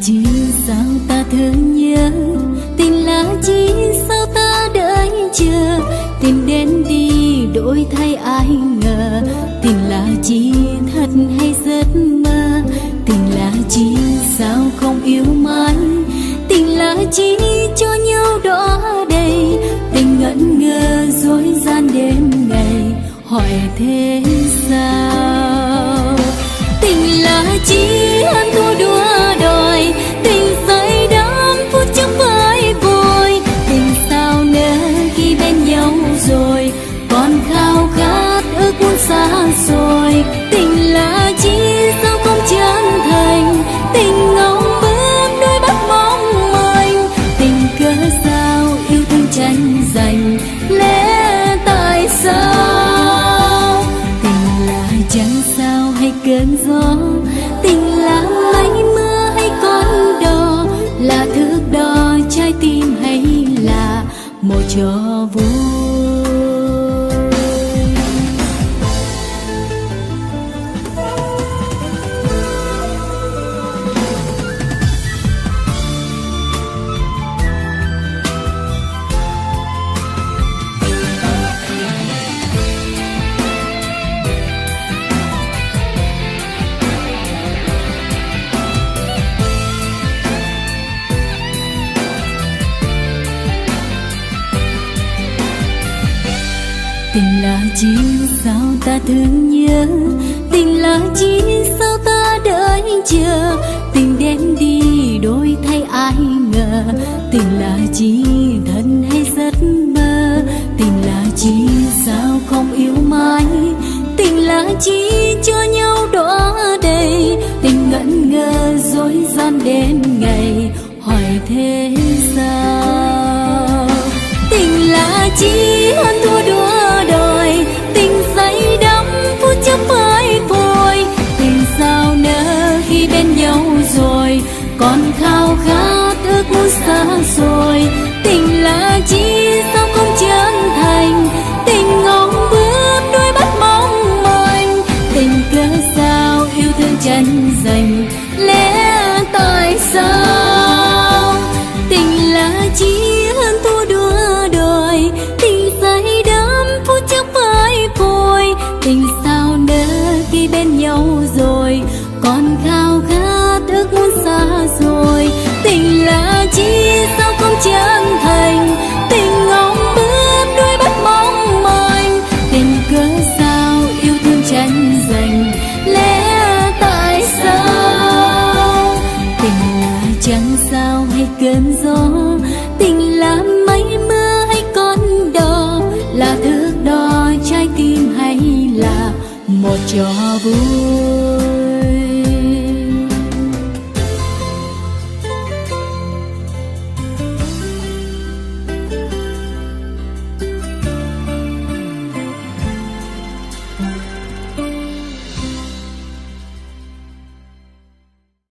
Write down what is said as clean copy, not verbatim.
chi sao ta thương nhớ, tình là chi sao ta đợi chờ, tìm đến đi đổi thay ai ngờ, tình là chi thật hay giấc mơ, tình là chi sao không yêu mãi, tình là chi cho nhau đỏ đầy, tình ngẩn ngơ dối gian đêm ngày, hỏi thế sao? Tình là chi hơn thua đua đòi, tình say đắm phút chốc với vội, tình sao nỡ khi bên nhau rồi, còn khao khát ước muốn xa xôi. Tình là chi sao không chân thành, tình ngóng bướm đôi mắt mong manh, tình cớ sao yêu thương tranh giành, lẽ tại sao? Tình là trăng sao hay cơn gió, tình là mây mưa hay con đò, là thước đo trái tim hay là một trò vui? Tình là chi sao ta thương nhớ, tình là chi sao ta đợi chờ, tình đến đi đổi thay ai ngờ, tình là chi thật hay giấc mơ, tình là chi sao không yêu mãi, tình là chi cho nhau đỏ đầy, tình ngẩn ngơ dối gian đêm ngày, hỏi thế sao? Tình là chi hơn thua đua đòi, tình say đắm phút chốc với vội, tình sao nỡ khi bên nhau rồi, còn khao khát ước muốn xa xôi. Tình là chi sao không chân thành, tình ngóng bướm đôi mắt mong manh, tình cớ sao yêu thương tranh giành, lẽ tại sao? Tình là chi hơn thua đua đòi, tình say đắm phút chốc với vội, tình sao nỡ khi bên nhau rồi, còn khao khát ước muốn xa xôi. Tình là chi sao không chân thành, tình ngóng bướm đôi mắt mong manh, tình cớ sao yêu thương tranh giành, lẽ tại sao? Tình là trăng sao hay cơn gió, tình là mây mưa hay con đò, là thước đo trái tim hay là một trò vui?